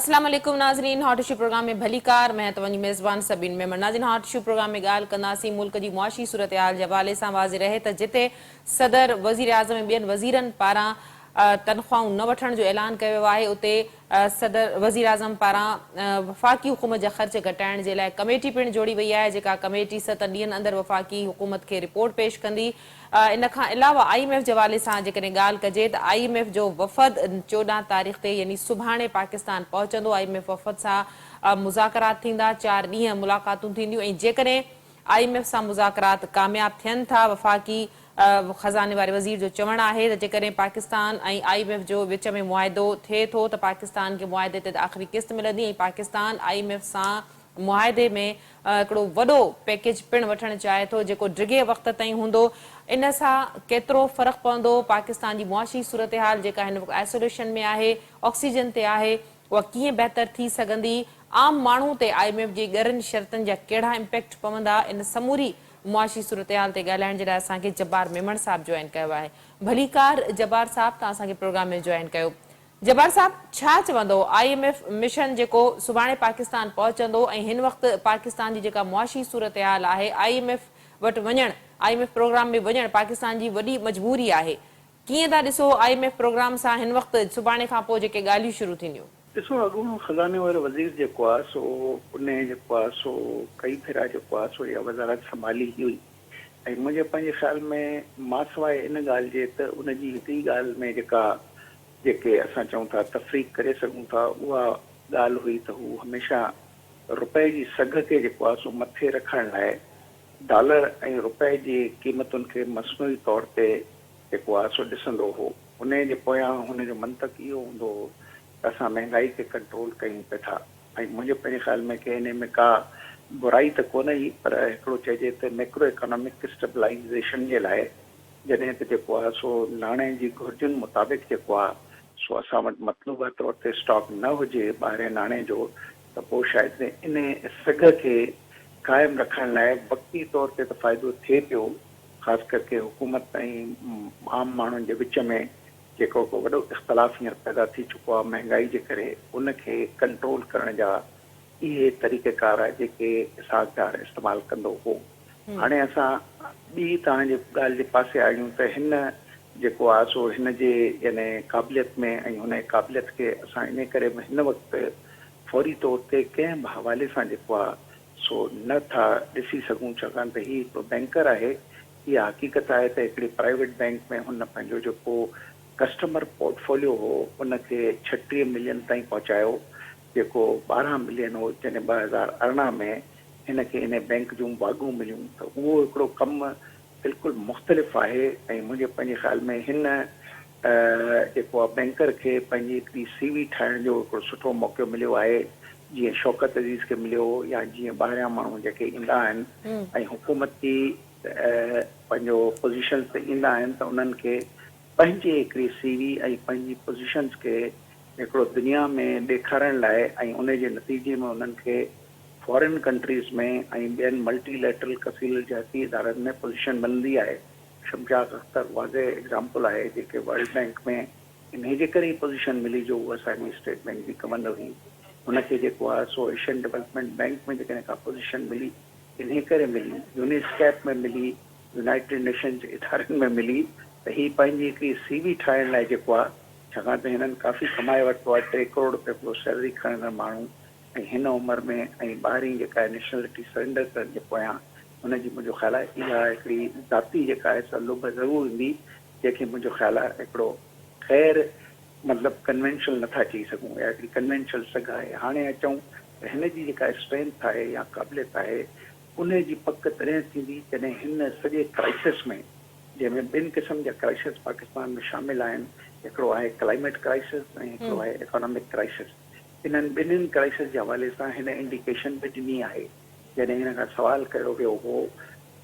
अस्सलाम वालेकुम नाज़रीन, हॉट इशू प्रोग्राम में भलीकार मैं तव्हांजी मेज़बान सबीन मेमन। नाज़रीन, हॉट इशू प्रोग्राम में ॻाल्हि कंदासीं मुल्क जी मुआशी सूरत हाल जे हवाले सां। वाज़े रहे त जिते सदर वज़ीर आज़म ऐं ॿियनि वज़ीरनि पारां तनख़्वाहूं न वठण जो ऐलान कयो वियो आहे, उते सदर वज़ीर आज़म पारां वफ़ाक़ी हुकूमत जा ख़र्च घटाइण जे लाइ कमेटी पिणु जोड़ी वई आहे, जेका कमेटी 7 ॾींहंनि अंदरि वफ़ाक़ी हुकूमत खे रिपोर्ट पेश कंदी। इन खां अलावा IMF जे हवाले सां जेकॾहिं ॻाल्हि कजे त IMF जो वफ़द 14 तारीख़ ते यानी सुभाणे पाकिस्तान पहुचंदो। IMF वफ़द सां मुज़ाकरात थींदा, 4 ॾींहं मुलाक़ातूं थींदियूं ऐं जेकॾहिं IMF सां मुज़ाकरात कामयाब थियनि था, वफ़ाक़ी ख़ज़ाने वारे वज़ीर जो चवणु आहे त जेकॾहिं पाकिस्तान ऐं IMF जो विच में मुआहिदो थिए थो त पाकिस्तान खे मुआहिदे ते आख़िरी क़िस्त मिलंदी ऐं पाकिस्तान IMF सां मुआहिदे में हिकिड़ो वॾो पैकेज पिणु वठणु चाहे थो, जेको डिघे वक़्त ताईं हूंदो। इन सां केतिरो फ़र्क़ु पवंदो, पाकिस्तान जी मुआशी सूरत हाल जेका हिन वक़्तु आइसोलेशन में आहे, ऑक्सीजन ते आहे, उहा कीअं बहितर थी सघंदी, आम माण्हू ते IMF जी ॻरनि शर्तनि जा कहिड़ा इम्पैक्ट पवंदा, इन समूरी मुआशी सूरत हाल ते ॻाल्हाइण जे लाइ असांखे जब्बार मेमण साहब जॉइन कयो आहे। भलीकार जब्बार साहब, तव्हां असांखे प्रोग्राम में जॉइन कयो। जब्बार साहब, छा चवंदो IMF मिशन जेको सुभाणे पाकिस्तान पहुचंदो ऐं हिन वक़्तु पाकिस्तान जी जेका मुआशी सूरत हाल आहे, IMF वटि वञणु, IMF प्रोग्राम में वञणु पाकिस्तान जी वॾी मजबूरी आहे। कीअं था ॾिसो IMF प्रोग्राम सां हिन वक़्तु सुभाणे खां पोइ जेके ॻाल्हियूं शुरू थींदियूं? ॾिसो, अॻूणो ख़ज़ाने वारो वज़ीर जेको आहे सो उन जेको आहे सो कई भेरा जेको आहे सो इहा वज़ारत संभाली हुई ऐं मुंहिंजे पंहिंजे ख़्याल में मां सवाइ इन ॻाल्हि जे त उनजी हिकु ई ॻाल्हि में जेके असां चऊं था तफ़रीक़ करे सघूं था, उहा ॻाल्हि हुई त हू हमेशह रुपए जी सघ खे जेको आहे सो मथे रखण लाइ डॉलर ऐं रुपए जी क़ीमतुनि खे मसनूई तौर ते जेको आहे सो ॾिसंदो हो। उन जे पोयां हुनजो मंतक इहो हूंदो हो त असां महांगाई खे कंट्रोल कयूं पिया था ऐं मुंहिंजे पंहिंजे ख़्याल में कि इन में का बुराई त कोन ई, पर हिकिड़ो चइजे त मैक्रो इकोनॉमिक स्टेबलाइज़ेशन जे लाइ जॾहिं त जेको आहे सो नाणे जी घुर्जुनि मुताबिक़ जेको आहे सो असां वटि मतलूबा तौर ते स्टॉक न हुजे ॿाहिरें नाणे जो, त पोइ शायदि इन सघ खे क़ाइमु रखण लाइ वक़्ती तौर ते त फ़ाइदो थिए पियो, ख़ासि करके हुकूमत ऐं आम माण्हुनि जे विच में जेको को वॾो इख़्तिलाफ़ हींअर पैदा थी चुको आहे महांगाई जे करे, उनखे कंट्रोल करण जा इहे तरीक़ेकार आहे जेके साहकार इस्तेमालु कंदो हो। हाणे असां ॿी तव्हांजे ॻाल्हि जे पासे आहियूं त हिन जेको आहे सो हिन जे यानी क़ाबिलियत में ऐं हुन क़ाबिलियत खे असां इन करे हिन वक़्तु फौरी तौर ते कंहिं बि हवाले सां जेको आहे सो नथा ॾिसी सघूं, छाकाणि त हीउ हिकिड़ो बैंकर आहे। इहा हक़ीक़त आहे त हिकिड़ी प्राइवेट बैंक में हुन पंहिंजो जेको कस्टमर पोर्टफोलियो हो उनखे 36 मिलियन ताईं पहुचायो, जेको 12 मिलियन हो जॾहिं 2018 में हिनखे इन बैंक जूं बागूं मिलियूं। त उहो हिकिड़ो कमु बिल्कुलु मुख़्तलिफ़ आहे ऐं मुंहिंजे पंहिंजे ख़्याल में हिन जेको आहे बैंकर खे पंहिंजी हिकिड़ी CV ठाहिण जो हिकिड़ो सुठो मौक़ो मिलियो आहे, जीअं शौकत अज़ीज़ खे मिलियो या जीअं ॿाहिरियां माण्हू जेके ईंदा आहिनि ऐं हुकूमती पंहिंजो पोज़ीशन ते ईंदा आहिनि त उन्हनि खे पंहिंजी हिकिड़ी CV ऐं पंहिंजी पोज़ीशन्स खे हिकिड़ो दुनिया में ॾेखारण लाइ ऐं उन जे नतीजे में उन्हनि खे फॉरेन कंट्रीज़ में ऐं ॿियनि मल्टीलेटरल कफ़ील जाती इदारनि में पोज़ीशन मिलंदी आहे। शमशाद अख्तर वाज़े एग्ज़ाम्पल आहे, जेके वर्ल्ड बैंक में इन जे करे ई पोज़ीशन मिली जो उहा असांजी स्टेट बैंक जी कमंद हुई। हुनखे जेको आहे सो एशियन डेवलपमेंट बैंक में जेकॾहिं का पोज़ीशन मिली इन करे मिली, यूनिस्कैप में मिली, यूनाइटेड नेशंस इदारनि में मिली, त हीअ पंहिंजी हिकिड़ी CV ठाहिण लाइ जेको आहे, छाकाणि त हिननि काफ़ी कमाए वरितो आहे, 3 करोड़ रुपए पोइ सैलरी खणंदड़ माण्हू ऐं हिन उमिरि में ऐं ॿाहिरीं जेका नेशनलिटी सरेंडर करण जे पोयां हुनजी मुंहिंजो ख़्यालु आहे इहा हिकिड़ी ज़ाती जेका आहे सा लुभ ज़रूरु ईंदी, जंहिंखे मुंहिंजो ख़्यालु आहे हिकिड़ो ख़ैर मतिलबु कन्वेंशनल नथा चई सघूं, या हिकिड़ी कन्वेंशनल सघ आहे। हाणे अचूं त हिन जी जेका स्ट्रेंथ आहे या क़ाबिलियत आहे उन जी पक तॾहिं थींदी जॾहिं हिन सॼे क्राइसिस में, जंहिंमें 2 क़िस्म जा क्राइसिस पाकिस्तान में शामिल आहिनि, हिकिड़ो आहे क्लाइमेट क्राइसिस ऐं हिकिड़ो आहे इकोनॉमिक क्राइसिस। इन्हनि ॿिन्हिनि क्राइसिस जे हवाले सां हिन इंडिकेशन बि ॾिनी आहे जॾहिं हिन खां सवाल कयो वियो हो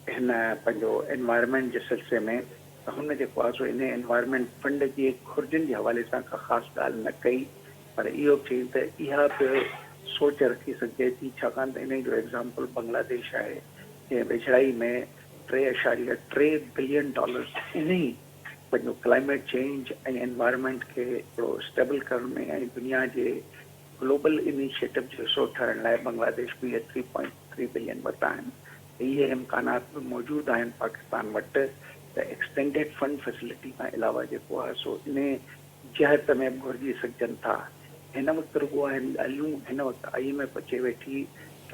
हिन पंहिंजो एनवायरमेंट जे सिलसिले में, त हुन जेको आहे सो इन एनवायरमेंट फंड जी घुर्जुनि जे हवाले सां का ख़ासि ॻाल्हि न कई, पर इहो चई त इहा बि सोच रखी सघिजे थी, छाकाणि त इन जो एग्ज़ाम्पल बांग्लादेश आहे, जंहिं वेझड़ाई में $3.3 बिलियन इन ई पंहिंजो क्लाइमेट चेंज ऐं एनवायरमेंट खे हिकिड़ो स्टेबल करण में ऐं दुनिया जे ग्लोबल इनिशिएटिव जो हिसो ठहण लाइ बांग्लादेश बि 3.3 बिलियन वरिता आहिनि। इहे इम्कानात बि मौजूदु आहिनि पाकिस्तान वटि त एक्सटेंडेड फंड फैसिलिटी खां अलावा जेको आहे सो इन जहत में बि घुरिजी सघजनि था। हिन वक़्तु रुॻो आहिनि ॻाल्हियूं, हिन वक़्तु IMF अचे वेठी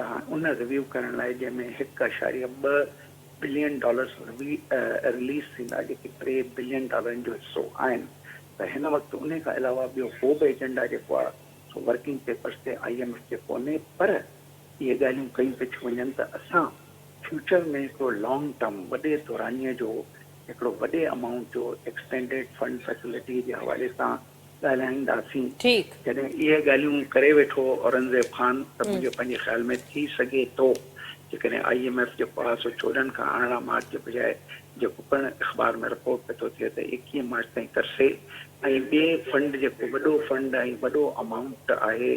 त उन रिव्यू करण लाइ जंहिंमें 1.2 बिलियन डॉलर्स रिलीज़ थींदा जेके 3 बिलियन डॉलरनि जो हिसो आहिनि। त हिन वक़्तु उन खां अलावा ॿियो को बि एजेंडा जेको आहे सो वर्किंग पेपर्स ते IMF जे कोन्हे, पर इहे ॻाल्हियूं कयूं पई थियूं वञनि त असां फ्यूचर में हिकिड़ो लॉन्ग टर्म वॾे दौरानीअ जो हिकिड़ो वॾे अमाउंट जो एक्सटेंडेड फंड फैसिलिटी जे हवाले सां ॻाल्हाईंदासीं। ठीकु, जॾहिं इहे ॻाल्हियूं करे वेठो औरंगज़ेब ख़ान त मुंहिंजो पंहिंजे ख़्याल में थी सघे थो जेकॾहिं IMF जेको आहे सो 14 खां 18 मार्च जे बजाए जेको पिणु अख़बार में रिपोर्ट पियो थो थिए त 21 मार्च ताईं करसे ऐं ॿिए फंड जेको वॾो फंड ऐं वॾो अमाउंट आहे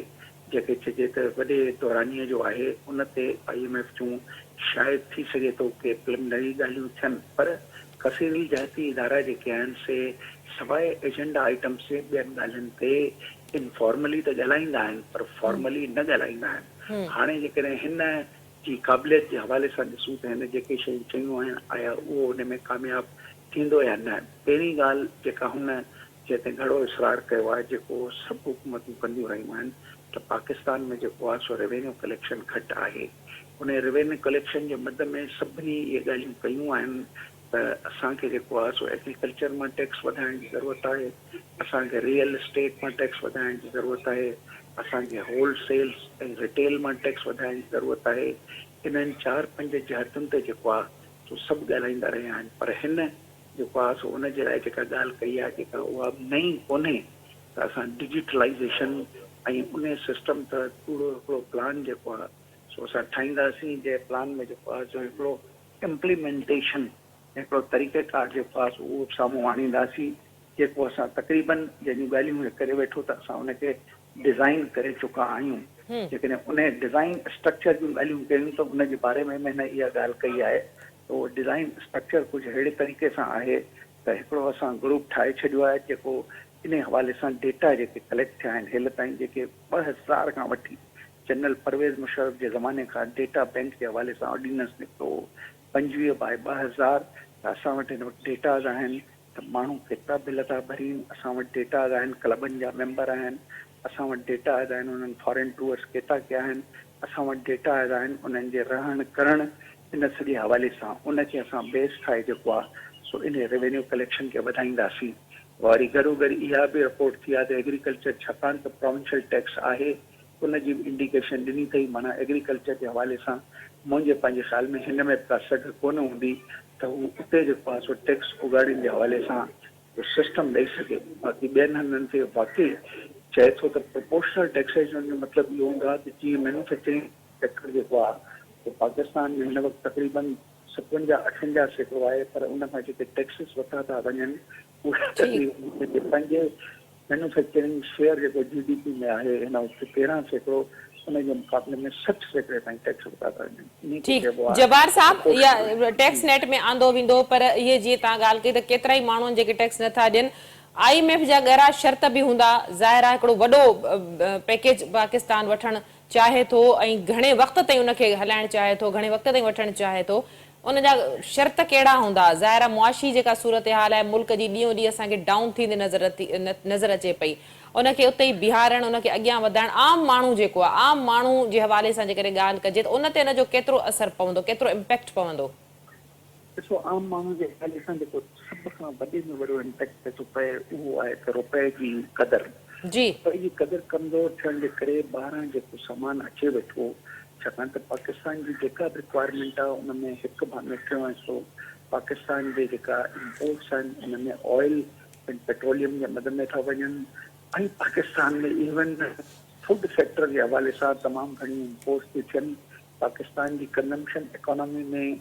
जेके चइजे त वॾे दौरानीअ जो आहे उन ते IMF जूं शायदि थी सघे थो के प्रिलिमिनरी ॻाल्हियूं थियनि, पर कसीरल जहती इदारा जेके आहिनि से सवाइ एजेंडा आइटम्स जे ॿियनि ॻाल्हियुनि ते इनफॉर्मली त ॻाल्हाईंदा आहिनि पर फॉर्मली न ॻाल्हाईंदा आहिनि। हाणे जेकॾहिं हिन जी क़ाबिलियत जे हवाले सां ॾिसूं त हिन जेके शयूं चयूं आहिनि आया उहो उन में कामयाबु थींदो या न। पहिरीं ॻाल्हि जेका हुन जंहिं ते घणो इसरार कयो आहे जेको सभु हुकूमतूं कंदियूं रहियूं आहिनि त पाकिस्तान में जेको आहे सो रेवेन्यू कलेक्शन घटि आहे। उन रेवेन्यू कलेक्शन जे मद में सभिनी इहे ॻाल्हियूं कयूं आहिनि त असांखे जेको आहे सो एग्रीकल्चर मां टैक्स वधाइण जी ज़रूरत आहे, असांखे रियल इस्टेट मां टैक्स वधाइण जी ज़रूरत आहे, असांखे होलसेल्स ऐं रिटेल मां टैक्स वधाइण जी ज़रूरत आहे। इन्हनि 4-5 जहतुनि ते जेको आहे सो सभु ॻाल्हाईंदा रहिया आहिनि, पर हिन जेको आहे सो उन जे लाइ जेका ॻाल्हि कई आहे जेका उहा नई कोन्हे त असां डिजिटलाइज़ेशन ऐं उन सिस्टम त पूरो हिकिड़ो प्लान जेको आहे सो असां ठाहींदासीं जंहिं प्लान में जेको आहे सो हिकिड़ो इम्प्लीमेंटेशन हिकिड़ो तरीक़ेकार जेको आहे सो उहो साम्हूं आणींदासीं जेको असां तक़रीबन जंहिंजूं ॻाल्हियूं करे वेठो त असां उनखे डिज़ाइन करे चुका आहियूं। जेकॾहिं उन डिज़ाइन स्ट्रक्चर जूं ॻाल्हियूं कयूं त उन जे बारे में हिन इहा ॻाल्हि कई आहे त उहो डिज़ाइन स्ट्रक्चर कुझु अहिड़े तरीक़े सां आहे त हिकिड़ो असां ग्रुप ठाहे छॾियो आहे जेको इन हवाले सां डेटा जेके कलेक्ट थिया आहिनि हेल ताईं जेके 2000 खां वठी जनरल परवेज़ मुशर्रफ जे ज़माने खां डेटा बैंक जे हवाले सां ऑर्डिनेंस निकितो 25/2000 त असां वटि हिन वटि डेटाज़ आहिनि त माण्हू केतिरा बिल था भरीनि, असां वटि डेटाज़ आहिनि क्लबनि जा मेंबर आहिनि, असां वटि डेटाज़ आहिनि उन्हनि फॉरेन टूअर्स केतिरा कया आहिनि, असां वटि डेटाज़ आहिनि उन्हनि जे रहण करण इन सॼे हवाले सां उनखे असां बेस ठाहे जेको आहे सो इन रेवेन्यू कलेक्शन खे वधाईंदासीं। वरी गॾोगॾु इहा बि रिपोर्ट थी आहे त एग्रीकल्चर छाकाणि त प्रोविंशियल टैक्स आहे उनजी बि इंडिकेशन ॾिनी अथई, माना एग्रीकल्चर जे हवाले सां मुंहिंजे पंहिंजे ख़्याल में हिन में का सघ कोन हूंदी त हू उते जेको आहे सो टैक्स उगाड़नि जे हवाले सां सिस्टम ॾेई सघे। बाक़ी ॿियनि हंधनि ते वाक़ई चए थो त प्रोपोर्शनल टैक्सेशन जो मतिलबु इहो हूंदो आहे त जीअं मैन्युफैक्चरिंग सेक्टर जेको आहे पाकिस्तान में हिन वक़्तु तक़रीबन 57-58% आहे, पर उन खां जेके टैक्सिस वठा था वञनि उहे पंहिंजे मैन्युफैक्चरिंग शेयर जेको GDP में आहे हिन वक़्तु 13% उनजे मुक़ाबले में 60% ताईं टैक्स वठा था वञनि। ठीकु जबार साहब इहा टैक्स नेट में आंदो वेंदो, पर इहे जीअं तव्हां ॻाल्हि कई त केतिरा ई माण्हू जेके टैक्स नथा ॾियनि IMF जा ॻाढ़ा शर्त बि हूंदा, ज़ाहिर आहे हिकिड़ो वॾो पैकेज पाकिस्तान वठणु चाहे थो ऐं घणे वक़्त ताईं उनखे हलाइणु चाहे थो, घणे वक़्त ताईं वठणु चाहे थो, उन जा शर्त कहिड़ा हूंदा? ज़ाहिर आहे मुआशी जेका सूरत हाल आहे मुल्क जी ॾींहों ॾींहुं असांखे डाउन थींदी नज़र अचे पई, उनखे उते ई बीहारणु उनखे अॻियां वधाइणु आम माण्हू जेको आहे आम माण्हू जे हवाले सां जेकॾहिं ॻाल्हि कजे त उन ते हिन जो केतिरो असरु पवंदो, केतिरो इम्पैक्ट पवंदो? ॾिसो आम माण्हू जे हवाले सां जेको सभ खां वॾे में वॾो इम्पैक्ट थो पए उहो आहे त रुपए जी क़दुरु जी रुपए जी क़दुरु कमज़ोर थियण जे करे ॿाहिरां जेको सामान अचे वेठो छाकाणि त पाकिस्तान जी जेका बि रिक्वायरमेंट आहे उन में हिकु भाङो थियो आहे सो पाकिस्तान जे जेका इम्पोर्ट्स आहिनि उन में ऑयल ऐं पेट्रोलियम जे मद में था वञनि ऐं पाकिस्तान में इवन फूड सेक्टर जे हवाले सां तमामु घणी इम्पोर्ट्स थी थियनि। पाकिस्तान जी कंजम्पशन इकोनॉमी में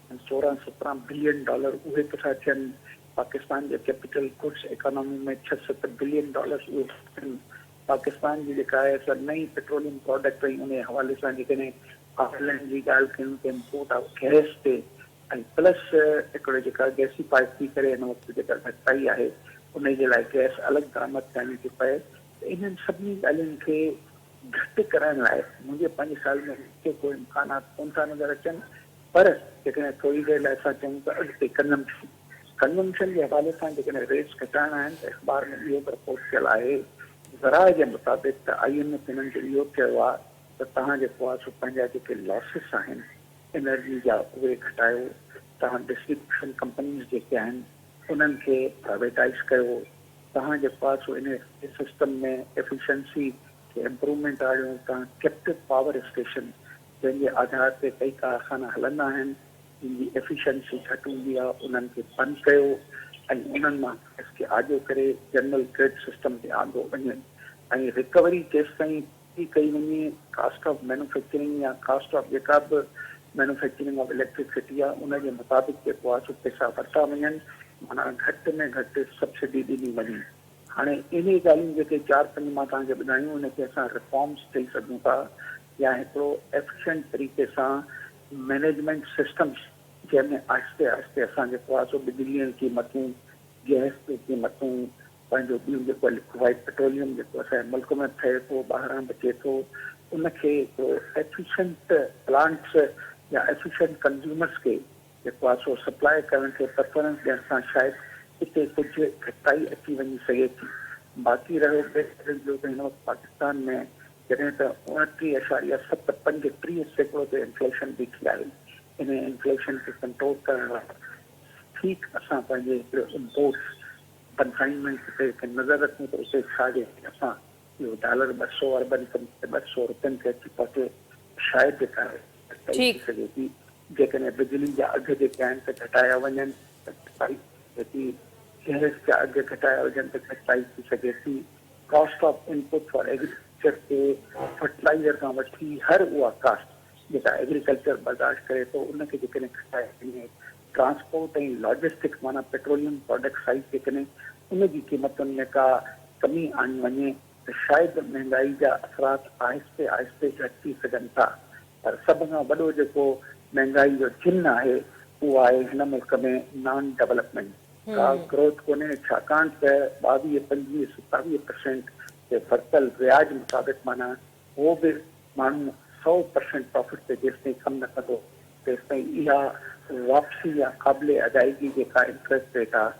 16-17 बिलियन डॉलर उहे था थियनि, Pakistan J capital goods economy में 6-7 बिलियन डॉलर उहे थियनि। पाकिस्तान जी जेका आहे सा नई पेट्रोलियम प्रोडक्ट ऐं उन हवाले सां जेकॾहिं आयरलैंड जी ॻाल्हि कयूं त इम्पोर्ट ऑफ गैस ते ऐं प्लस हिकिड़ो जेका गैसीफाई थी करे हिन वक़्तु जेका घटिताई आहे उन जे लाइ गैस अलॻि दरामद करणी थी पए। त इन्हनि सभिनी ॻाल्हियुनि खे घटि करण लाइ मुंहिंजे 5 साल में के कोई इम्कानात कोन था नज़र अचनि, पर जेकॾहिं थोरी देरि लाइ असां चऊं त अॻिते कंजम्पशन जे हवाले सां जेकॾहिं रेट्स घटाइणा आहिनि त अख़बार में इहो बि रिपोर्ट थियल आहे ज़राए जे मुताबिक़ त IMF हिननि खे इहो चयो आहे त तव्हां जेको आहे सो पंहिंजा जेके लॉसिस आहिनि एनर्जी जा उहे घटायो, तव्हां डिस्ट्रीब्यूशन कंपनीज़ जेके आहिनि उन्हनि खे प्राइवेटाइज़ कयो, तव्हां जेको आहे सो इन सिस्टम में एफिशिएंसी खे इम्प्रूवमेंट आणियो, तव्हां कैप्टिव पावर स्टेशन जंहिंजे आधार ते कई कारखाना हलंदा आहिनि जिनजी एफिशिएंसी घटि हूंदी आहे उन्हनि खे बंदि कयो ऐं उन्हनि मां इसखे आजो करे जनरल ग्रिड सिस्टम ते आंदो वञे ऐं रिकवरी जेसि ताईं थी कई वञे कास्ट ऑफ मैन्युफैक्चरिंग या कास्ट ऑफ जेका बि मैन्युफैक्चरिंग ऑफ इलेक्ट्रिसिटी आहे उनजे मुताबिक़ जेको आहे सो पैसा वरिता वञनि, माना घटि में घटि सब्सिडी ॾिनी वञे। हाणे इन ॻाल्हियूं जेके 4-5 मां तव्हांखे ॿुधायूं उनखे असां रिफॉर्म्स ॾेई सघूं था या हिकिड़ो एफिशिएंट तरीक़े सां मैनेजमेंट सिस्टम्स जंहिंमें आहिस्ते आहिस्ते असां जेको आहे सो बिजलीअ जी क़ीमतूं, गैस जी क़ीमतूं, पंहिंजो ॿियूं जेको लिक्विड पेट्रोलियम जेको असांजे मुल्क में ठहे थो ॿाहिरां बचे थो उनखे हिकिड़ो एफिशिएंट प्लांट्स या एफिशिएंट कंज्यूमर्स खे जेको आहे सो सप्लाई करण खे प्रेफरेंस ॾियण सां शायदि हिते कुझु घटिताई अची वञी सघे थी। बाक़ी रहियो जो त हिन वक़्तु पाकिस्तान में जॾहिं त 29.753% ते इन्फ्लेशन बीठी आहे, इन इन्फ्लेशन खे कंट्रोल करण लाइ ठीकु असां पंहिंजे हिकिड़े इम्पोर्ट्स कंसाइनमेंट ते नज़र रखूं त उते छा जे असां इहो $200 अरबनि ₹200 ते अची पहुचे शायदि जेका थी सघे थी। जेकॾहिं बिजली जा अघ जेके आहिनि त घटाया वञनि त गैस जा अघ घटाया वञनि त घटिताई थी सघे थी। Cost of input for agriculture ते फर्टिलाइज़र खां वठी हर उहा कास्ट जेका एग्रीकल्चर बर्दाश्त करे थो उनखे जेकॾहिं घटाए वञे, ट्रांसपोर्ट ऐं लॉजिस्टिक्स माना पेट्रोलियम प्रोडक्ट साइड जेकॾहिं उनजी क़ीमतुनि में का कमी आणी वञे त शायदि महांगाई जा असरात आहिस्ते आहिस्ते घटि थी सघनि था। पर सभ खां वॾो जेको महांगाई जो चिन्ह आहे उहो आहे हिन मुल्क में नॉन डेवलपमेंट, का ग्रोथ कोन्हे, छाकाणि त 22-25-27% जे वरितल व्याज मुताबिक़ माना उहो बि माण्हू 100% प्रॉफिट ते जेसिताईं कमु न कंदो तेसिताईं इहा वापसी या क़ाबिले अदायगी जेका इंट्रस्ट रेट आहे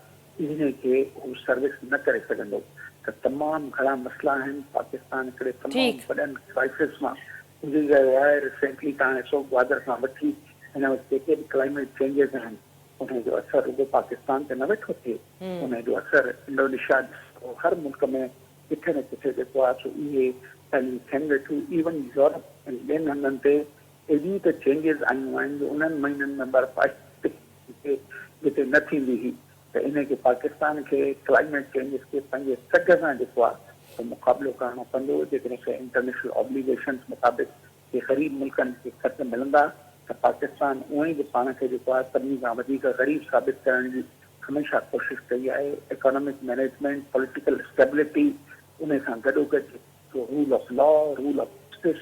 इन खे हू सर्विस न करे सघंदो। त तमामु घणा मसइला आहिनि। पाकिस्तान हिकिड़े तमामु वॾनि क्राइसिस मां गुज़री रहियो आहे। रिसेंटली तव्हां ॾिसो ग्वादर खां वठी हिन वटि जेके बि क्लाइमेट चेंजिस आहिनि उनजो असरु रुगो पाकिस्तान ते न वेठो थिए, उनजो असरु इंडोनेशिया हर मुल्क में किथे न किथे जेको आहे सो इहे थियनि वेठियूं। इवन यूरोप ऐं ॿियनि हंधनि ते एॾियूं त चेंजिस आयूं आहिनि जो उन्हनि महीननि में बर्फ़बारी जिते न थींदी हुई त इनखे पाकिस्तान खे क्लाइमेट चेंजिस खे पंहिंजे सघ सां जेको आहे त मुक़ाबिलो करणो पवंदो। जेकॾहिं इंटरनेशनल ऑब्लिगेशन्स मुताबिक़ जे ग़रीब मुल्कनि खे ख़र्च मिलंदा त पाकिस्तान उहो ई बि पाण खे जेको आहे सभिनी खां वधीक ग़रीब साबित करण जी हमेशह कोशिशि कई आहे। इकोनॉमिक मैनेजमेंट, पॉलिटिकल स्टेबिलिटी, उन सां गॾोगॾु rule of law, rule of justice,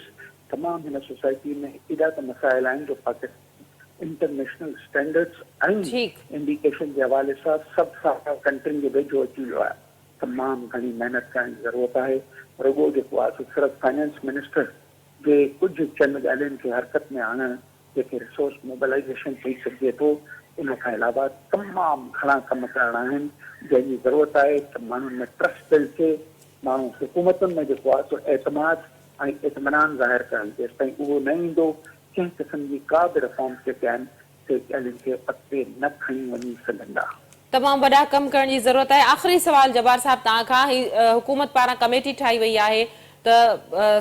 तमामु हिन सोसाइटी में एॾा त मसाइल आहिनि जो पाकिस्तान इंटरनेशनल स्टैंडर्ड्स ऐं इंडिकेशन जे हवाले सां सभु सारा कंट्रियुनि जे वेझो अची वियो आहे। तमामु घणी महिनत करण जी ज़रूरत आहे। रुगो जेको आहे सिर्फ़ु फाइनेंस मिनिस्टर जे कुझु चंद ॻाल्हियुनि खे हरकत में आणणु जेके रिसोर्स मोबिलाइज़ेशन थी सघिजे थो, उन खां अलावा तमामु घणा कम करणा आहिनि जंहिंजी ज़रूरत आहे त माण्हुनि में ट्रस्ट बिल्ड थिए, माण्हू हुकूमतुनि में जेको आहे सो एतमाद ऐं इत्मिनान ज़ाहिर कनि। जेसिताईं उहो न ईंदो कंहिं क़िस्म जी का बि रिफॉर्म्स जेके आहिनि से ॻाल्हियुनि खे अॻिते न खणी वञी सघंदा। तमामु वॾा कम करण जी ज़रूरत आहे। आख़िरी सवाल जब्बार साहब तव्हां खां, हुकूमत पारां कमेटी ठाही वई आहे त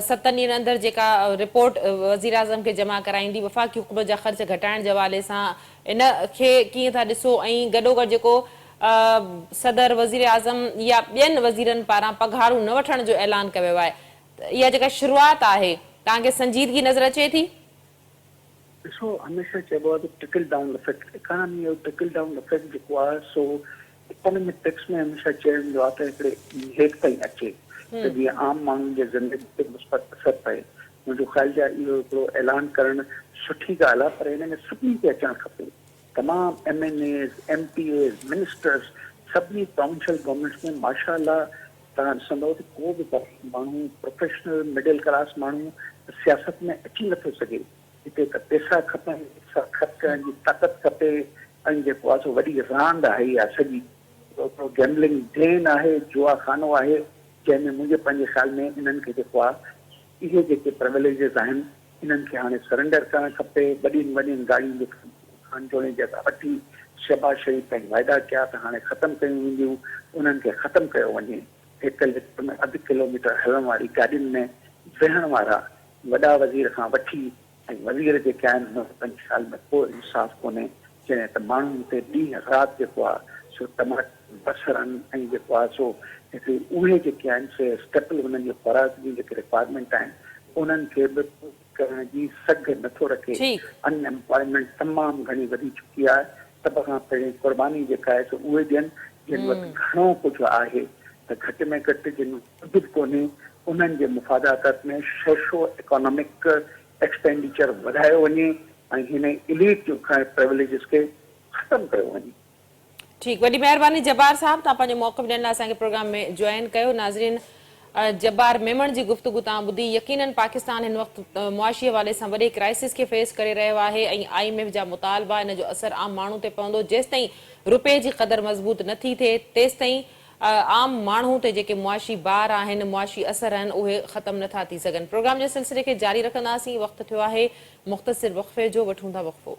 7 ॾींहनि अंदरि जेका रिपोर्ट वज़ीर आज़म खे जमा कराईंदी वफ़ाक़ी हुकूमत जा ख़र्च घटाइण जे हवाले सां, इन खे कीअं था ॾिसो? ऐं गॾोगॾु जेको सदर वज़ीर आज़म या ॿियनि वज़ीरनि पारां पघारूं न वठण जो ऐलान कयो आहे, इहा जेका शुरूआत आहे तव्हांखे संजीदगी नज़र अचे थी? ॾिसो, हमेशह चइबो आहे ट्रिकल डाउन इफेक्ट, इकोनॉमी जो ट्रिकल डाउन इफेक्ट जेको आहे सो इकोनॉमिक टेक्स में हमेशह चइबो आहे त हिकिड़े हेठि ताईं अचे त जीअं आम माण्हुनि जे ज़िंदगी ते मुस्बत असरु पए। मुंहिंजो ख़्याल आहे इहो हिकिड़ो ऐलान करणु सुठी ॻाल्हि आहे, पर हिन में सभिनी खे अचणु खपे। तमामु MNAs, MPAs, मिनिस्टर्स, सभिनी प्रोविंशियल गवर्नमेंट्स में माशाअल्लाह तव्हां ॾिसंदव त को बि माण्हू प्रोफेशनल मिडिल क्लास माण्हू सियासत में अची नथो सघे। हिते त पैसा खपनि, ख़र्च करण जी ताक़त खपे, ऐं जेको आहे सो वॾी रांदि आहे इहा सॼी गैम्बलिंग ड्रेन आहे, जुआखानो आहे, जंहिंमें मुंहिंजे पंहिंजे ख़्याल में इन्हनि खे जेको आहे इहे जेके प्रिविलेजिस आहिनि इन्हनि खे हाणे सरेंडर करणु खपे। वॾियुनि वॾियुनि गाड़ियुनि जो खानजोड़े जॻह वठी शबाशरी ताईं वाइदा कया त हाणे ख़तमु कयूं वेंदियूं, उन्हनि खे ख़तमु कयो वञे। 1 लीटर में 0.5 किलोमीटर हलण वारी गाॾियुनि में वेहण वारा वॾा वज़ीर खां वठी ऐं वज़ीर जेके आहिनि पंहिंजे ख़्याल में को इंसाफ़ कोन्हे, जॾहिं त माण्हुनि ते ॾींहुं राति जेको आहे सो टमाटर बसरनि ऐं जेको आहे सो हिकिड़ी उहे जेके आहिनि से स्टेपल उन्हनि जे खुराक जी जेके रिक्वायरमेंट आहिनि उन्हनि खे बि करण जी सघ नथो रखे। अनएम्प्लॉयमेंट तमामु घणी वधी चुकी आहे। सभ खां पहिरीं क़ुर्बानी जेका आहे सो उहे ॾियनि जिन वटि घणो कुझु आहे, त घटि में घटि जिन कुझु बि कोन्हे उन्हनि जे मुफ़ादात में सोशो इकोनॉमिक एक्सपेंडिचर वधायो वञे ऐं हिन इलीट जो प्रिविलेजिस खे ख़तमु कयो वञे। ठीक, वॾी महिरबानी जब्बार साहब, तव्हां पंहिंजो मौक़िफ़ ॾियण लाइ असांखे प्रोग्राम में जॉइन कयो। नाज़रीन, जब्बार मेमण जी गुफ़्तगू तव्हां ॿुधी। यकीनन पाकिस्तान हिन वक़्तु मुआशी हवाले सां वॾे क्राइसिस खे फेस करे रहियो आहे ऐं IMF जा मुतालबा इन जो असरु आम माण्हू ते पवंदो। जेसिताईं रुपए जी क़दर मज़बूत नथी थिए तेसिताईं आम माण्हू ते जेके मुआशी बार आहिनि, मुआशी असर आहिनि, उहे ख़तमु नथा थी सघनि। प्रोग्राम जे सिलसिले खे जारी रखंदासीं। वक़्तु थियो आहे मुख़्तसिर वक़फ़े जो, वठूं था वक़फ़ो।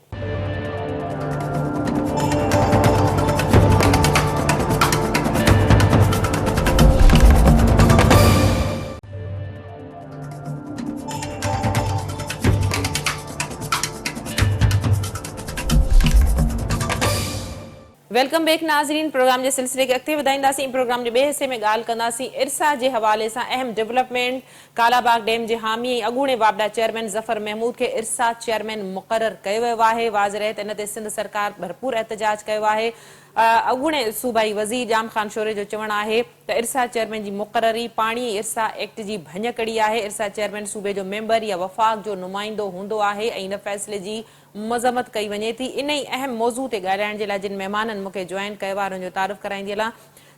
वेलकम बैक नाज़रीन, प्रोग्राम के सिलसिले के अॻिते वधाईंदासीं। प्रोग्राम के ॿिए हिसे में ॻाल्हि कंदासीं इरसा के हवाले से अहम डेवलपमेंट। कालाबाग डैम के हामी ऐं अॻूणे वापडा चेयरमैन ज़फ़र महमूद के इरसा चेयरमैन मुक़रर कयो वियो आहे। वाज़ रहे त इन ते सिंध सरकार भरपूर एहतजाज कयो आहे। अॻूणे सूबाई वज़ीर जाम खान शोरे जो चवणु आहे त इरसा चेयरमैन की मुक़ररी पाणी इरसा एक्ट की भञकड़ी आहे। इरसा चेयरमैन सूबे जो मेंबर या वफ़ाक़ जो नुमाइंदो हूंदो आहे ऐं इन फ़ैसिले जी मज़म्मत कई वञे थी। इन ही अहम मौज़ू ते ॻाल्हाइण जे लाइ जिन मेहमाननि मूंखे जॉइन कयो आहे उन्हनि जो तारुफ़ कराईंदी हलां।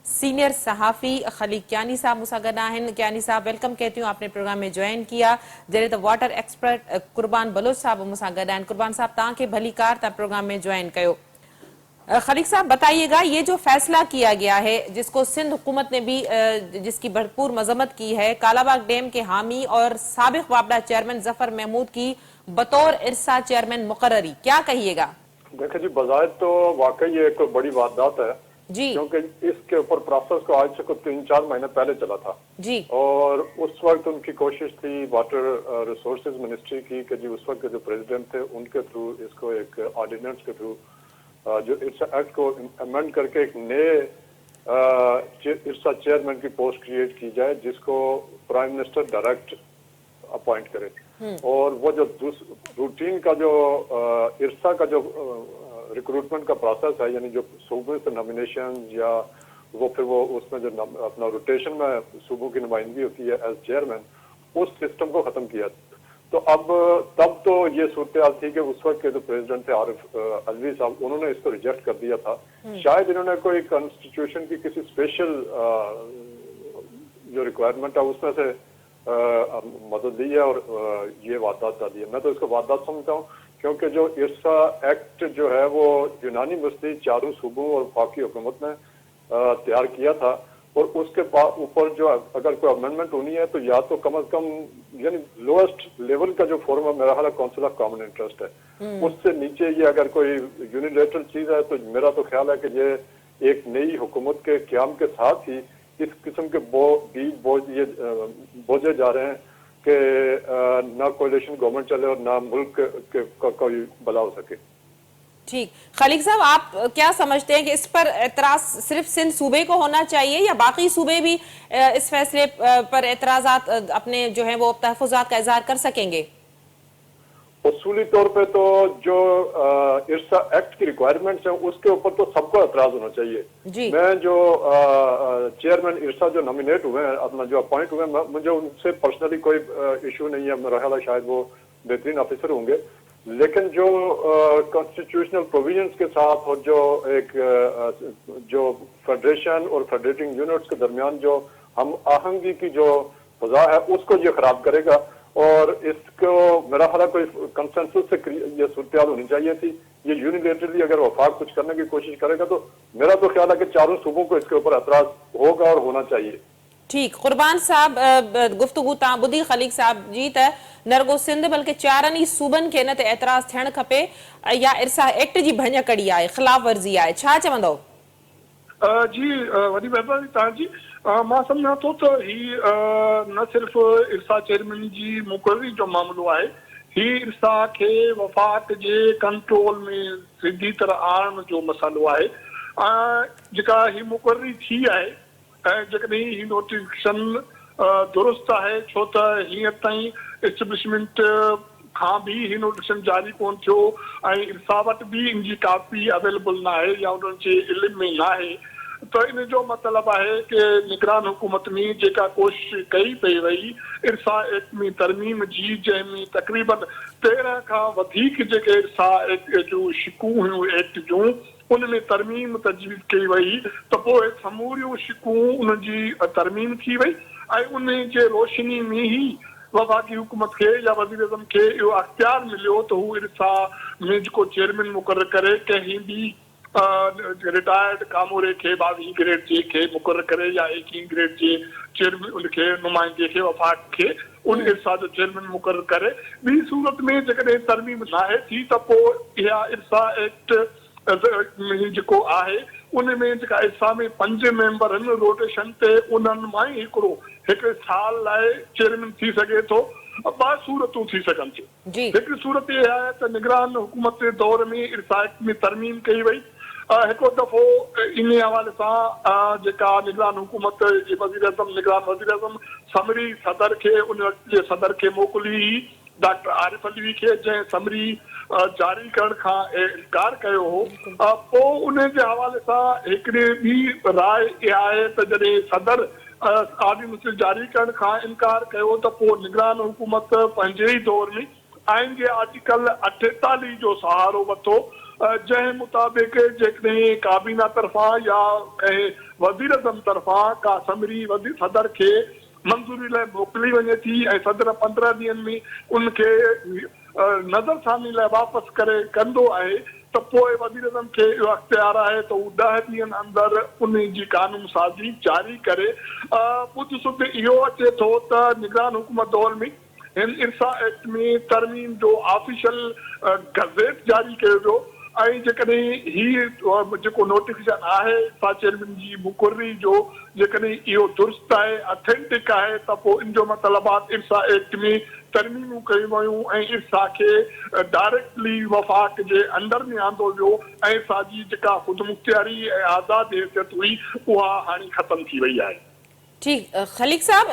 सीनियर सहाफ़ी खलीक कियानी साहब मुझसे गॾु आहिनि। कियानी साहब, वेलकम कहती हूँ, आपने प्रोग्राम में ज्वाइन किया। जॾहिं त वाटर एक्सपर्ट कुर्बान बलोच साहब मुझसे गॾु आहिनि। कुर्बान साहब, तव्हांखे भली कार, तव्हां प्रोग्राम में ज्वाइन कयो। खलीक साहब, बताइएगा ये जो फैसला किया गया है जिसको सिंध हुकूमत ने भी जिसकी भरपूर मजम्मत की है, कालाबाग डैम के हामी और साबिक वापडा चेयरमैन जफर महमूद की बतौर इरसा चेयरमैन मुकर्ररी, क्या कहिएगा? देखिए जी, बजाय तो वाकई ये एक बड़ी वारदात है जी, क्योंकि इसके ऊपर प्रोसेस को आज से कुछ 3-4 महीने पहले चला था जी, और उस वक्त उनकी कोशिश थी वाटर रिसोर्सेज मिनिस्ट्री की कि जी उस वक्त के जो प्रेसिडेंट थे उनके थ्रू इसको एक ऑर्डिनेंस के थ्रू जो इरसा एक्ट को अमेंड करके एक नए इरसा चेयरमैन की पोस्ट क्रिएट की जाए जिसको प्राइम मिनिस्टर डायरेक्ट अपॉइंट करे। और वो जो रूटीन का जो इरसा का जो रिक्रूटमेंट का प्रोसेस है, यानी जो सूबे से नॉमिनेशन या वो फिर वो उसमें जो अपना रोटेशन में सूबों की नुमाइंदगी होती है एज चेयरमैन, उस सिस्टम को खत्म किया। तो अब तब तो ये सूरत थी कि उस वक्त के जो प्रेसिडेंट थे आरिफ अलवी साहब, उन्होंने इसको रिजेक्ट कर दिया था। शायद इन्होंने कोई कॉन्स्टिट्यूशन की किसी स्पेशल जो रिक्वायरमेंट है उसमें से मदद दी है और ये वारदात डाली है। मैं तो इसको वारदात समझता हूँ क्योंकि जो इरसा एक्ट जो है वो यूनानी मस्ती चारों सूबों और वफाकी हुकूमत ने तैयार किया था और उसके ऊपर जो अगर कोई अमेंडमेंट होनी है तो या तो कम अज कम यानी लोएस्ट लेवल का जो फोरम है मेरा ख्याल काउंसिल ऑफ कॉमन इंटरेस्ट है, उससे नीचे ये अगर कोई यूनिलेटरल चीज है तो मेरा तो ख्याल है कि ये एक नई हुकूमत के क्याम के साथ ही इस किस्म के बीज बोझे जा रहे हैं कि ना कोalition गवर्नमेंट चले और ना मुल्क का कोई भला हो सके। ठीक, खलीक साहब, आप क्या समझते हैं कि इस पर एतराज सिर्फ सिंध सूबे को होना चाहिए या बाकी सूबे भी इस फैसले पर एतराजात अपने जो है वो तहफुजात का इजहार कर सकेंगे? उसूली तौर पे तो जो इरसा एक्ट की रिक्वायरमेंट्स हैं उसके ऊपर तो सबको एतराज होना चाहिए। मैं जो चेयरमैन इरसा जो नॉमिनेट हुए हैं, अपना जो अपॉइंट हुए हैं, मुझे उनसे पर्सनली कोई इशू नहीं है। मेरा ख्याल है शायद वो बेहतरीन ऑफिसर होंगे, लेकिन जो कॉन्स्टिट्यूशनल प्रोविजंस के साथ और जो एक जो फेडरेशन और फेडरेटिंग यूनिट्स के दरमियान जो हम आहंगी की जो फजा है उसको ये खराब करेगा। और इसको मेरा ख्याल कोई कंसेंसस से ये सूरत होनी चाहिए थी। ये यूनिलेटरली अगर वफाक कुछ करने की कोशिश करेगा तो मेरा तो ख्याल है कि चारों सूबों को इसके ऊपर एतराज होगा और होना चाहिए। ठीक, कुर्बान साहब गुफ्तगू तव्हां ॿुधी खलीक साहब जी त न रुगो सिंध बल्कि चारनि ई सूबनि खे इन ते एतराज़ थियणु खपे या इरसा एक्ट जी भञ कड़ी आहे, ख़िलाफ़ वर्ज़ी आहे, छा चवंदव? जी वॾी महिरबानी तव्हांजी। मां सम्झां थो त ही न सिर्फ़ु इरसा चेयरमैन जी मुक़ररी जो मामिलो आहे, ही इरसा खे वफ़ाक जे कंट्रोल में सिधी तरह आणण जो मसइलो आहे। जेका ही मुक़ररी थी आहे ऐं जेकॾहिं ही नोटिफिकेशन दुरुस्त आहे, छो त हींअर ताईं एस्टेब्लिशमेंट खां बि ही नोटिफिकेशन जारी कोन थियो ऐं इरसा वटि बि इन जी कापी अवेलेबल न आहे या उन्हनि जे इल्म में न आहे, त इन जो मतिलबु आहे कि निगरान हुकूमत में जेका कोशिश कई पई वई इरसा एक्ट में तरमीम जी, जंहिंमें तक़रीबन 13 खां वधीक जेके इरसा एक्ट जूं शिकूं हुयूं एक्ट जूं उनमें तरमीम तजवीज़ कई वई, त पोइ समूरियूं शिकूं उनजी तरमीम थी वई ऐं उन जे रोशनी में ई वफ़ाक़ी हुकूमत खे या वज़ीर आज़म खे इहो अख़्तियार मिलियो त हू इरसा में जेको चेयरमैन मुक़ररु करे कंहिं बि रिटायर्ड कामोरे खे 22 ग्रेड जे खे मुक़ररु करे या 21 ग्रेड जे चेयरमैन उनखे नुमाइंदे खे वफ़ाक़ खे उन इरसा जो चेयरमैन मुक़ररु करे। ॿी सूरत में जेकॾहिं तरमीम नाहे थी त पोइ इहा इरसा एक्ट जेको आहे उनमें जेका इरसा में 5 मेंबर आहिनि रोटेशन ते उन्हनि मां ई हिकु साल लाइ चेयरमैन थी सघे थो। 2 सूरतूं थी सघनि थियूं। हिकु सूरत इहा आहे त निगरान हुकूमत जे दौर में इरसा एक्ट में तरमीम कई वई। हिकु दफ़ो इन हवाले सां जेका निगरान हुकूमत जे निगरान वज़ीर आज़म समरी सदर खे उन वक़्त जे सदर खे मोकिली डॉक्टर आरिफ अलवी खे, जंहिं समरी जारी करण खां इनकार कयो हो। पोइ उन जे हवाले सां हिकिड़ी ॿी राय इहा आहे त जॾहिं सदर ऑर्डिनेंस जारी करण खां इनकार कयो त पोइ निगरान हुकूमत पंहिंजे ई दौर में आइन जे आर्टिकल 48 जो सहारो वरितो, जंहिं मुताबिक़ जेकॾहिं काबीना तरफ़ां या कंहिं वज़ीर आज़म तरफ़ां का समरी सदर खे मंज़ूरी लाइ मोकिली वञे थी ऐं सदर 15 ॾींहंनि में उनखे नज़रसानी लाइ वापसि करे कंदो आहे त पोइ वज़ीर आज़म खे इहो अख़्तियार आहे त हू 10 ॾींहंनि अंदरि उन जी कानून साज़ी जारी करे। ॿुध सुध इहो अचे थो त निगरान हुकूमत दौर में हिन इरसा एक्ट में तरमीम जो ऑफिशियल गज़ेट जारी कयो वियो ऐं जेकॾहिं हीउ जेको नोटिफिकेशन आहे इरसा चेयरमैन जी मुक़ररी जो जेकॾहिं इहो दुरुस्त आहे ऑथेंटिक आहे त पोइ इन जो मतिलबु आहे इरसा एक्ट में तरमीमूं कयूं वयूं ऐं इरसा खे डायरेक्टली वफ़ाक जे अंदर में आंदो वियो ऐं इरसा जी जेका ख़ुदमुख्तियारी ऐं आज़ाद हैसियत हुई उहा हाणे ख़त्म थी वई आहे। ठीक, खलीक साहब,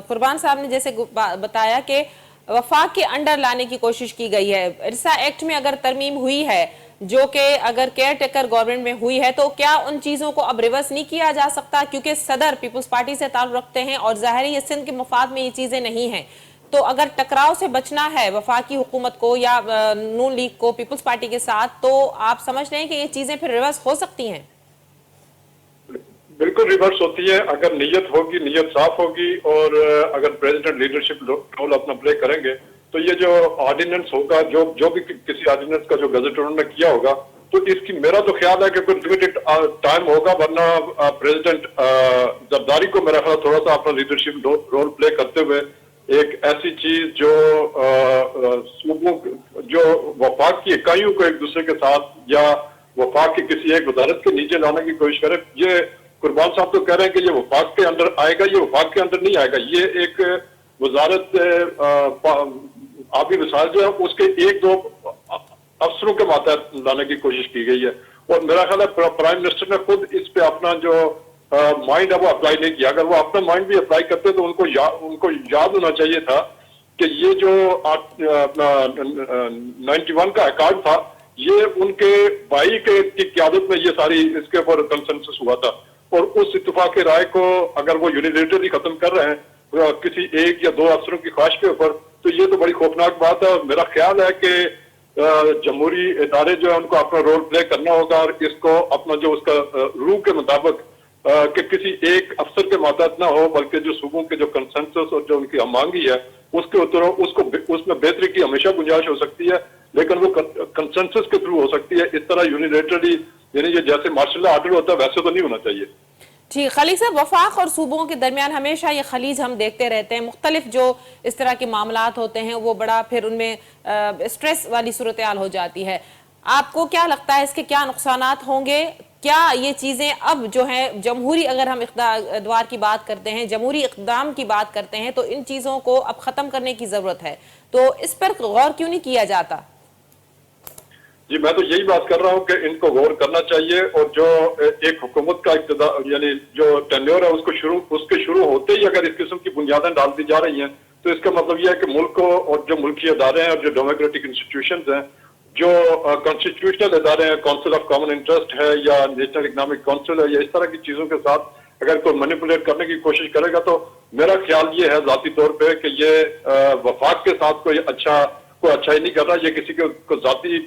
कुर्बान साहब ने जैसे बताया कि वफाक के अंडर लाने की कोशिश की गई है। इरसा एक्ट में अगर तरमीम हुई है जो कि अगर केयर टेकर गवर्नमेंट में हुई है तो क्या उन चीजों को अब रिवर्स नहीं किया जा सकता, क्योंकि सदर पीपल्स पार्टी से ताल्लुक रखते हैं और ज़ाहिर है सिंध के मफाद में ये चीजें नहीं हैं, तो अगर टकराव से बचना है वफाकी हुकूमत को या नून लीग को पीपल्स पार्टी के साथ, तो आप समझ रहे हैं कि ये चीजें फिर रिवर्स हो सकती हैं? बिल्कुल रिवर्स होती है अगर नीयत होगी, नीयत साफ होगी और अगर प्रेसिडेंट लीडरशिप रोल अपना प्ले करेंगे तो ये जो ऑर्डिनेंस होगा, जो भी किसी ऑर्डिनेंस का जो गजट उन्होंने किया होगा, तो इसकी मेरा तो ख्याल है कि कोई लिमिटेड टाइम होगा, वरना प्रेसिडेंट जरदारी को मेरा ख्याल थोड़ा सा अपना लीडरशिप रोल प्ले करते हुए एक ऐसी चीज जो सूबों जो वफाक की इकाइयों को एक दूसरे के साथ या वफाक की किसी एक वजारत के नीचे लाने की कोशिश करे। ये कुर्बान साहब तो कह रहे हैं कि ये वफाक के अंदर आएगा, ये वफाक के अंदर नहीं आएगा। ये एक वजारत आबी वसाइल जो है उसके 1-2 अफसरों के मातहत लाने की कोशिश की गई है और मेरा ख्याल है प्राइम मिनिस्टर ने खुद इस पे अपना जो माइंड है वो अप्लाई नहीं किया। अगर वो अपना माइंड भी अप्लाई करते तो उनको याद होना चाहिए था कि ये जो 91 का अकार्ड था, ये उनके भाई की क़यादत में ये सारी इसके ऊपर कंसेंसस हुआ था और उस इत्तेफाक राय को अगर वो यूनिलेटरली खत्म कर रहे हैं किसी 1 या 2 अफसरों की ख्वाहिश के ऊपर, तो ये तो बड़ी खौफनाक बात है। मेरा ख्याल है कि जमहूरी इदारे जो है उनको अपना रोल प्ले करना होगा और इसको अपना जो उसका रूल के मुताबिक कि किसी एक अफसर के मातहत ना हो, बल्कि जो सूबों के जो कंसेंसस और जो उनकी मांगी है उसके उसमें बेहतरी की हमेशा गुंजाइश हो सकती है, लेकिन वो कंसेंसस के थ्रू हो सकती है। इस तरह यूनिलेटरली, यानी ये जैसे मार्शल आर्डर होता है वैसे तो नहीं होना चाहिए। जी खलील साहब, वफाक और सूबों के दरमियान हमेशा ये खलीज हम देखते रहते हैं, मुख्तलिफ जो इस तरह के मामलात होते हैं वो बड़ा फिर उनमें स्ट्रेस वाली सूरत हाल हो जाती है। आपको क्या लगता है इसके क्या नुकसानात होंगे? क्या ये चीज़ें अब जो है जमहूरी, अगर हम इक़्तिदार की बात करते हैं, जमहूरी इक़दाम की बात करते हैं, तो इन चीज़ों को अब ख़त्म करने की ज़रूरत है, तो इस पर गौर क्यों नहीं किया जाता? जी मैं तो यही बात कर रहा हूँ कि इनको गौर करना चाहिए, और जो एक हुकूमत का इक़्तिदार यानी जो टेन्योर है उसके शुरू होते ही अगर इस किस्म की बुनियादें डाल दी जा रही हैं, तो इसका मतलब यह है कि मुल्क को और जो मुल्की अदारे हैं और जो डेमोक्रेटिक इंस्टीट्यूशंस हैं, जो कॉन्स्टिट्यूशनल अदारे हैं, काउंसिल ऑफ कॉमन इंटरेस्ट है या नेशनल इकनॉमिक काउंसिल है, या इस तरह की चीजों के साथ अगर कोई मैनिपुलेट करने की कोशिश करेगा, तो मेरा ख्याल ये है जाती तौर पे कि ये वफाक के साथ कोई अच्छाई नहीं कर रहा। ये किसी को जाती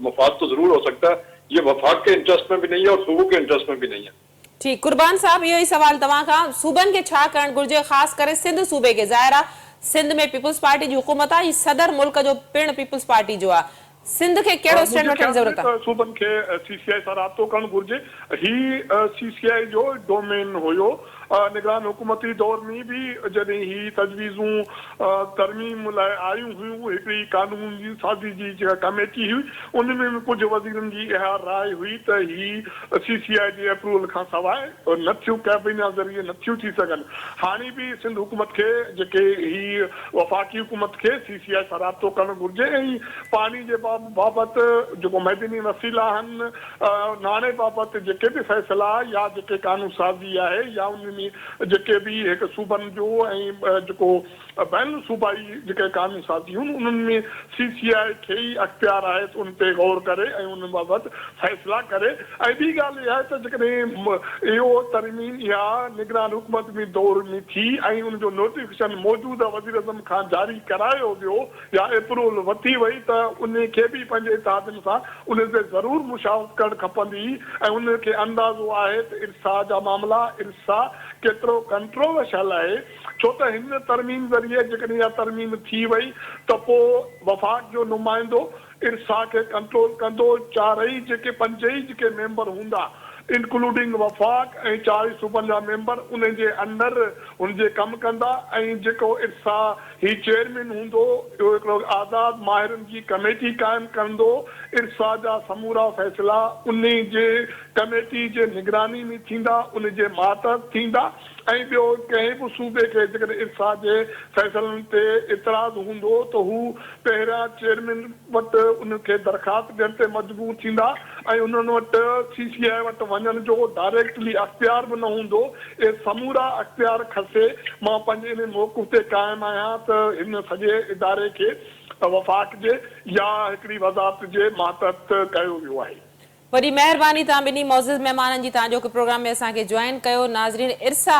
मफाद तो जरूर हो सकता है, ये वफाक के इंटरेस्ट में भी नहीं है और सूबों के इंटरेस्ट में भी नहीं है। ठीक, कुर्बान साहब, इहो ई सवाल तव्हां खां, सूबनि खे छा करणु घुरिजे, ख़ासि करे सिंध सूबे खे? ज़ाहिर आहे सिंध में पीपल्स पार्टी जी हुकूमत आहे, सदर मुल्क जो पिण पीपल्स पार्टी जो आहे, सिंध खे कहिड़ो स्टैंड वठण जी ज़रूरत आहे? सूबनि खे सीसीआई सां राब्तो करणु घुरिजे। ही सीसीआई जो डोमेन हुयो निगरान हुकूमती दौर में भी, जॾहिं ही तजवीज़ूं तरमीम लाइ आयूं हुयूं, हिकिड़ी कानून जी साज़ी जी जेका कमेटी हुई उन में भी कुझु वज़ीरनि जी इहा राय हुई त ही सीसीआई जे अप्रूवल खां सवाइ नथियूं कैबिनेट ज़रिए नथियूं थी सघनि। हाणे बि सिंध हुकूमत खे, जेके ही वफ़ाक़ी हुकूमत खे सीसीआई सां राब्तो करणु घुरिजे, ऐं पाणी जे बाबति जेको मैदानी वसीला आहिनि, नाणे बाबति जेके बि फ़ैसिला या जेके कानून साज़ी आहे या उन जेके भी एक सूबन जो जो बैन सूबाई जेके कानून साज़ी उन्हनि में सीसीआई खे ही अख्तियार आहे उन ते गौर करे उन बाबति फ़ैसिला करे। ॿी ॻाल्हि इहा आहे त जेकॾहिं इहो तरमीम या निगरान हुकूमत में दौर में थी ऐं उनजो नोटिफिकेशन मौजूदा वज़ीर आज़म खां जारी करायो वियो या अप्रूवल वठी वई, त उन खे बि पंहिंजे इतिहादनि सां उन ते ज़रूरु मुशावरत करणु खपंदी ऐं उनखे अंदाज़ो आहे त इर्सा जा मामला इर्सा केतिरो कंट्रोवर्शियल आहे, छो त हिन तरमीम ज़रिए जेकॾहिं इहा तरमीम थी वई त पोइ वफ़ाक़ जो नुमाइंदो इर्सा खे कंट्रोल कंदो। चारई जेके पंजई जेके मेंबर हूंदा इंक्लूडिंग वफ़ाक़ ऐं 40 सूबनि जा मेंबर उन जे अंदर उनजे कमु कंदा, ऐं जेको इर्सा ही चेयरमैन हूंदो इहो हिकिड़ो आज़ाद माहिरनि जी कमेटी क़ाइमु कंदो। इर्सा जा समूरा फ़ैसिला उन जे कमेटी जे निगरानी में थींदा, उन जे मातहत थींदा। ऐं ॿियो कंहिं बि सूबे खे जेकॾहिं इर्सा जे फ़ैसिलनि ते इतराज़ हूंदो त हू पहिरियां चेयरमैन वटि उनखे दरख़्वास्त ॾियण ते मजबूर थींदा ऐं उन्हनि वटि सीसीआई वटि वञण जो डायरेक्टली अख़्तियार बि न हूंदो। इहे समूरा अख़्तियार खसे। मां पंहिंजे इन मौक़िफ़ ते क़ाइमु आहियां त हिन सॼे इदारे खे वफ़ाक़ जे या हिकिड़ी वज़ारत जे मातहत कयो वियो आहे। वॾी महिरबानी तव्हां ॿिन्ही मौज़िज़ महिमाननि जी, तव्हांजो कि प्रोग्राम में असांखे जॉइन कयो। नाज़रीन, इर्सा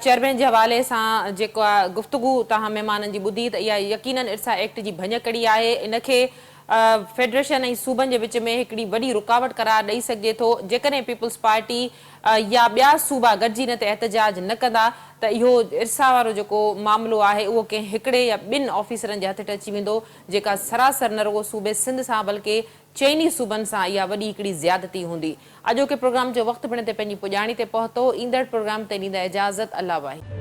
चेयरमैन जे हवाले सां जेको आहे गुफ़्तगू तव्हां महिमाननि जी ॿुधी, त इहा यकीनन इर्सा एक्ट जी भञकड़ी आहे। इनखे फेडरेशन ऐं सूबनि जे विच में हिकिड़ी वॾी रुकावट करार ॾेई सघिजे थो। जेकॾहिं पीपल्स पार्टी या ॿिया सूबा गॾिजी हिन ते एहतजाज न कंदा त इहो इर्सा वारो जेको मामिलो आहे उहो कंहिं हिकिड़े या ॿिनि ऑफिसरनि जे हथ ते अची वेंदो, जेका सरासर न रुगो सूबे सिंध सां बल्कि चइनी सूबनि सां इहा वॾी हिकिड़ी ज़्यादती हूंदी। अॼोके प्रोग्राम जो वक़्तु पिण ते पंहिंजी पुॼाणी ते पहुतो। ईंदड़ प्रोग्राम ते ॾींदा इजाज़त। अल्लाह वाहिद।